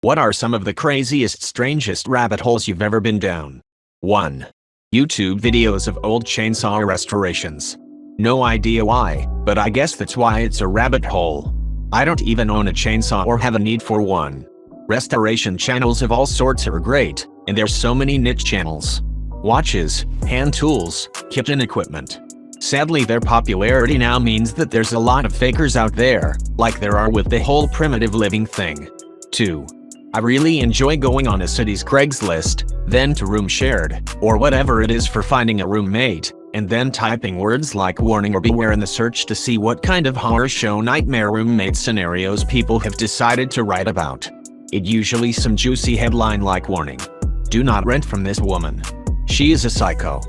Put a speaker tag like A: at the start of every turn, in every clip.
A: What are some of the craziest, strangest rabbit holes you've ever been down? 1. YouTube videos of old chainsaw restorations. No idea why, but I guess that's why it's a rabbit hole. I don't even own a chainsaw or have a need for one. Restoration channels of all sorts are great, and there's so many niche channels. Watches, hand tools, kitchen equipment. Sadly, their popularity now means that there's a lot of fakers out there, like there are with the whole primitive living thing. 2. I really enjoy going on a city's Craigslist, then to room shared, or whatever it is for finding a roommate, and then typing words like warning or beware in the search to see what kind of horror show nightmare roommate scenarios people have decided to write about. It usually some juicy headline like warning. Do not rent from this woman. She is a psycho.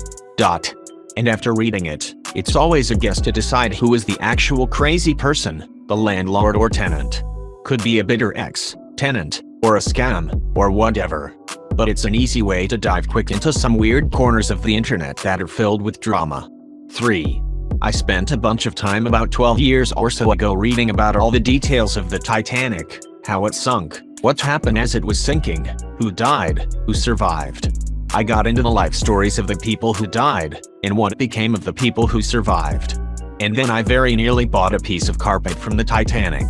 A: And after reading it, it's always a guess to decide who is the actual crazy person, the landlord or tenant. Could be a bitter ex-tenant, or a scam, or whatever. But it's an easy way to dive quick into some weird corners of the internet that are filled with drama. 3. I spent a bunch of time about 12 years or so ago reading about all the details of the Titanic, how it sunk, what happened as it was sinking, who died, who survived. I got into the life stories of the people who died, and what became of the people who survived. And then I very nearly bought a piece of carpet from the Titanic.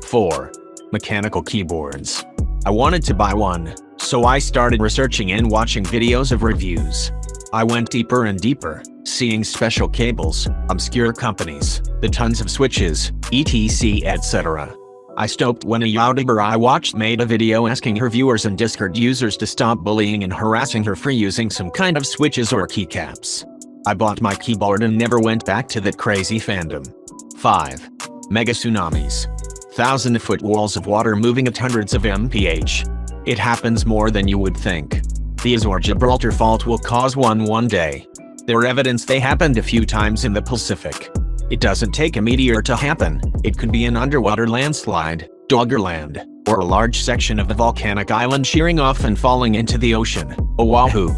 A: 4. Mechanical keyboards. I wanted to buy one, so I started researching and watching videos of reviews. I went deeper and deeper, seeing special cables, obscure companies, the tons of switches, etc, etc. I stopped when a YouTuber I watched made a video asking her viewers and Discord users to stop bullying and harassing her for using some kind of switches or keycaps. I bought my keyboard and never went back to that crazy fandom. 5. Mega tsunamis. 1,000-foot walls of water moving at hundreds of mph. It happens more than you would think. The Azores-Gibraltar fault will cause one day. There's evidence they happened a few times in the Pacific. It doesn't take a meteor to happen. It could be an underwater landslide, Doggerland, or a large section of the volcanic island shearing off and falling into the ocean. Oahu.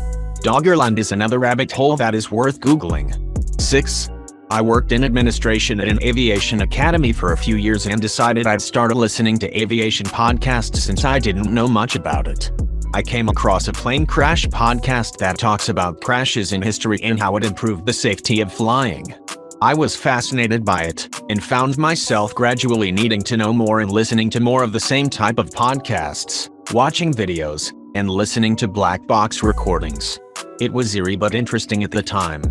A: Doggerland is another rabbit hole that is worth Googling. 6. I worked in administration at an aviation academy for a few years and decided I'd start listening to aviation podcasts since I didn't know much about it. I came across a plane crash podcast that talks about crashes in history and how it improved the safety of flying. I was fascinated by it, and found myself gradually needing to know more and listening to more of the same type of podcasts, watching videos, and listening to black box recordings. It was eerie but interesting at the time.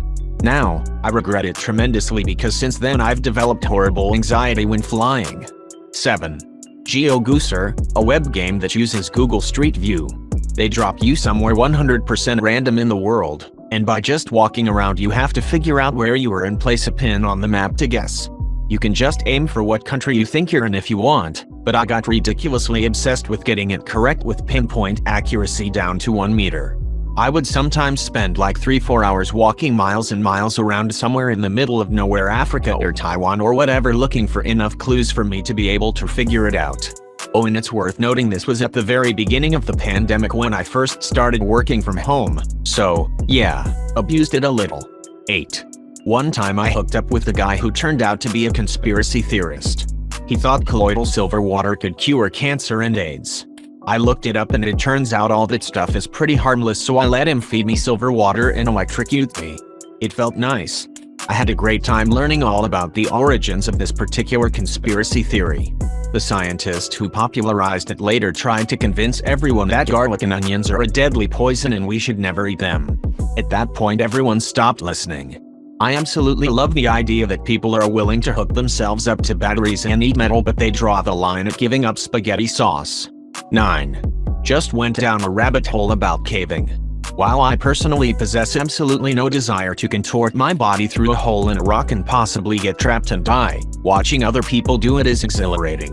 A: Now, I regret it tremendously because since then I've developed horrible anxiety when flying. 7. GeoGuessr, a web game that uses Google Street View. They drop you somewhere 100% random in the world, and by just walking around you have to figure out where you are and place a pin on the map to guess. You can just aim for what country you think you're in if you want, but I got ridiculously obsessed with getting it correct with pinpoint accuracy down to 1 meter. I would sometimes spend like 3-4 hours walking miles and miles around somewhere in the middle of nowhere, Africa or Taiwan or whatever, looking for enough clues for me to be able to figure it out. Oh, and it's worth noting this was at the very beginning of the pandemic when I first started working from home, so, yeah, abused it a little. 8. One time I hooked up with a guy who turned out to be a conspiracy theorist. He thought colloidal silver water could cure cancer and AIDS. I looked it up and it turns out all that stuff is pretty harmless, so I let him feed me silver water and electrocute me. It felt nice. I had a great time learning all about the origins of this particular conspiracy theory. The scientist who popularized it later tried to convince everyone that garlic and onions are a deadly poison and we should never eat them. At that point everyone stopped listening. I absolutely love the idea that people are willing to hook themselves up to batteries and eat metal, but they draw the line at giving up spaghetti sauce. 9. Just went down a rabbit hole about caving. While I personally possess absolutely no desire to contort my body through a hole in a rock and possibly get trapped and die, watching other people do it is exhilarating.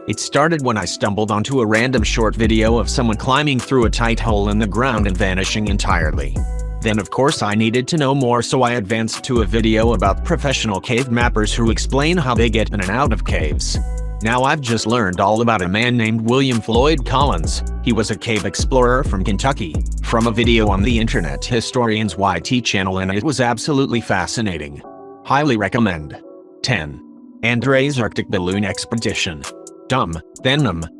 A: It started when I stumbled onto a random short video of someone climbing through a tight hole in the ground and vanishing entirely. Then of course I needed to know more, so I advanced to a video about professional cave mappers who explain how they get in and out of caves. Now I've just learned all about a man named William Floyd Collins. He was a cave explorer from Kentucky, from a video on the Internet Historian's YT channel, and it was absolutely fascinating. Highly recommend. 10. Andre's Arctic Balloon Expedition. Dumb,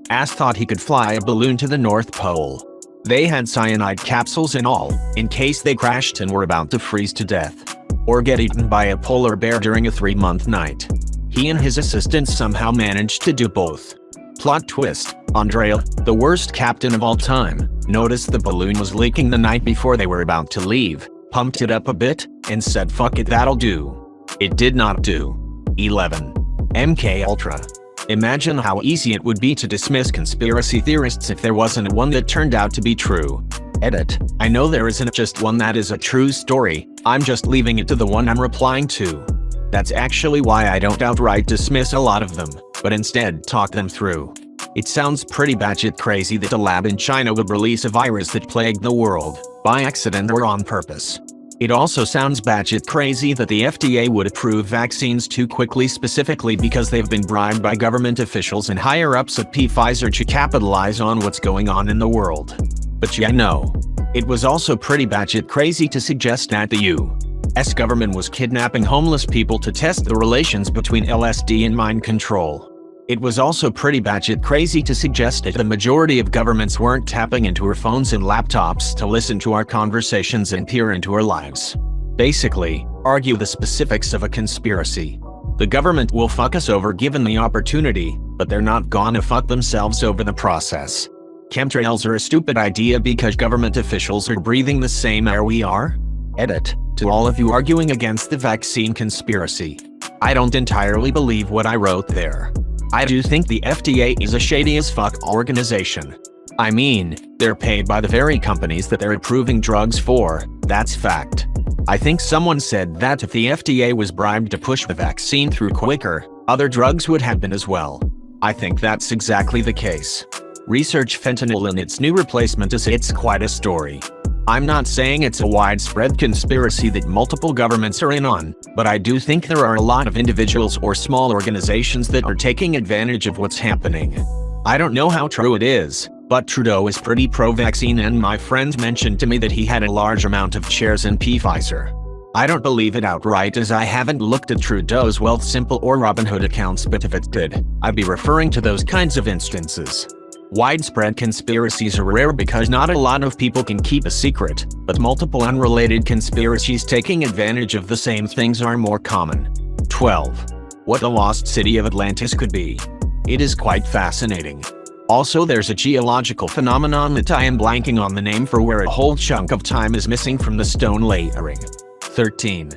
A: Ass thought he could fly a balloon to the North Pole. They had cyanide capsules and all, in case they crashed and were about to freeze to death. Or get eaten by a polar bear during a 3-month night. He and his assistant somehow managed to do both. Plot twist, Andrea, the worst captain of all time, noticed the balloon was leaking the night before they were about to leave, pumped it up a bit, and said fuck it, that'll do. It did not do. 11. MK Ultra. Imagine how easy it would be to dismiss conspiracy theorists if there wasn't one that turned out to be true. Edit. I know there isn't just one that is a true story, I'm just leaving it to the one I'm replying to. That's actually why I don't outright dismiss a lot of them, but instead talk them through. It sounds pretty batshit crazy that a lab in China would release a virus that plagued the world, by accident or on purpose. It also sounds batshit crazy that the FDA would approve vaccines too quickly, specifically because they've been bribed by government officials and higher-ups at Pfizer to capitalize on what's going on in the world. But yeah, no. It was also pretty batshit crazy to suggest that the U.S. government was kidnapping homeless people to test the relations between LSD and mind control. It was also pretty batshit crazy to suggest that the majority of governments weren't tapping into our phones and laptops to listen to our conversations and peer into our lives. Basically, argue the specifics of a conspiracy. The government will fuck us over given the opportunity, but they're not gonna fuck themselves over the process. Chemtrails are a stupid idea because government officials are breathing the same air we are? Edit. To all of you arguing against the vaccine conspiracy. I don't entirely believe what I wrote there. I do think the FDA is a shady as fuck organization. I mean, they're paid by the very companies that they're approving drugs for, that's fact. I think someone said that if the FDA was bribed to push the vaccine through quicker, other drugs would have been as well. I think that's exactly the case. Research fentanyl and its new replacement it's quite a story. I'm not saying it's a widespread conspiracy that multiple governments are in on, but I do think there are a lot of individuals or small organizations that are taking advantage of what's happening. I don't know how true it is, but Trudeau is pretty pro-vaccine and my friend mentioned to me that he had a large amount of shares in Pfizer. I don't believe it outright as I haven't looked at Trudeau's Wealthsimple or Robinhood accounts, but if it did, I'd be referring to those kinds of instances. Widespread conspiracies are rare because not a lot of people can keep a secret, but multiple unrelated conspiracies taking advantage of the same things are more common. 12. What the lost city of Atlantis could be. It is quite fascinating. Also, there's a geological phenomenon that I am blanking on the name for where a whole chunk of time is missing from the stone layering. 13.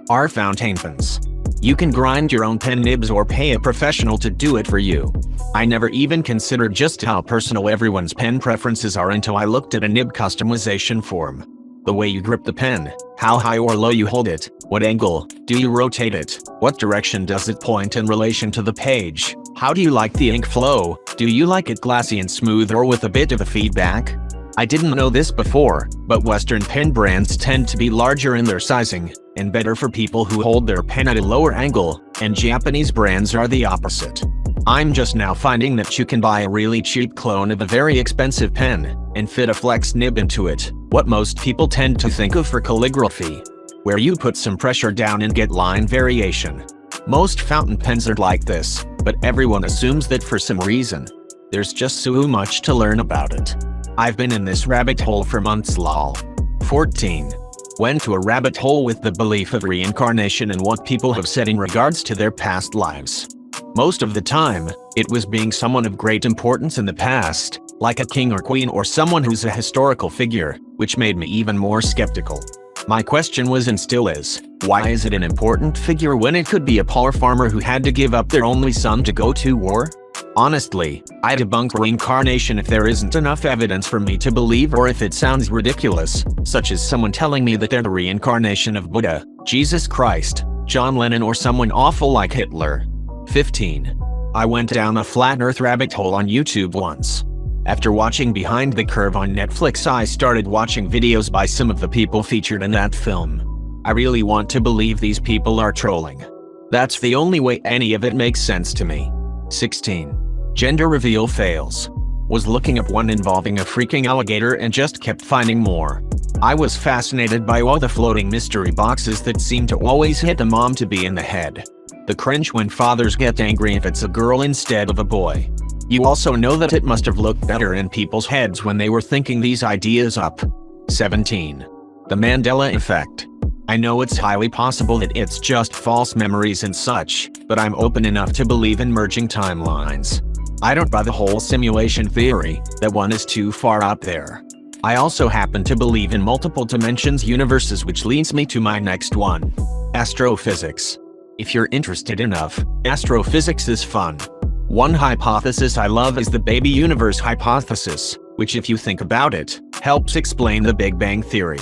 A: Are fountain pens. You can grind your own pen nibs or pay a professional to do it for you. I never even considered just how personal everyone's pen preferences are until I looked at a nib customization form. The way you grip the pen, how high or low you hold it, what angle, do you rotate it, what direction does it point in relation to the page, how do you like the ink flow, do you like it glassy and smooth or with a bit of a feedback? I didn't know this before, but Western pen brands tend to be larger in their sizing, and better for people who hold their pen at a lower angle, and Japanese brands are the opposite. I'm just now finding that you can buy a really cheap clone of a very expensive pen, and fit a flex nib into it, what most people tend to think of for calligraphy, where you put some pressure down and get line variation. Most fountain pens are like this, but everyone assumes that for some reason. There's just so much to learn about it. I've been in this rabbit hole for months lol. 14. Went to a rabbit hole with the belief of reincarnation and what people have said in regards to their past lives. Most of the time, it was being someone of great importance in the past, like a king or queen or someone who's a historical figure, which made me even more skeptical. My question was and still is, why is it an important figure when it could be a poor farmer who had to give up their only son to go to war? Honestly, I debunk reincarnation if there isn't enough evidence for me to believe or if it sounds ridiculous, such as someone telling me that they're the reincarnation of Buddha, Jesus Christ, John Lennon or someone awful like Hitler. 15. I went down a flat earth rabbit hole on YouTube once. After watching Behind the Curve on Netflix, I started watching videos by some of the people featured in that film. I really want to believe these people are trolling. That's the only way any of it makes sense to me. 16. Gender reveal fails. Was looking up one involving a freaking alligator and just kept finding more. I was fascinated by all the floating mystery boxes that seem to always hit the mom to be in the head. The cringe when fathers get angry if it's a girl instead of a boy. You also know that it must have looked better in people's heads when they were thinking these ideas up. 17. The Mandela effect. I know it's highly possible that it's just false memories and such, but I'm open enough to believe in merging timelines. I don't buy the whole simulation theory, that one is too far out there. I also happen to believe in multiple dimensions universes, which leads me to my next one. Astrophysics. If you're interested enough, astrophysics is fun. One hypothesis I love is the baby universe hypothesis, which, if you think about it, helps explain the Big Bang Theory.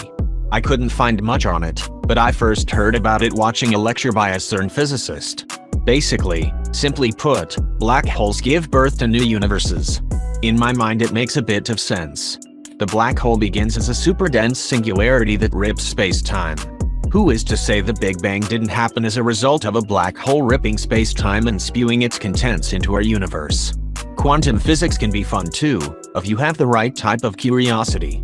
A: I couldn't find much on it, but I first heard about it watching a lecture by a CERN physicist. Basically, simply put, black holes give birth to new universes. In my mind it makes a bit of sense. The black hole begins as a super-dense singularity that rips space-time. Who is to say the Big Bang didn't happen as a result of a black hole ripping space-time and spewing its contents into our universe? Quantum physics can be fun too, if you have the right type of curiosity.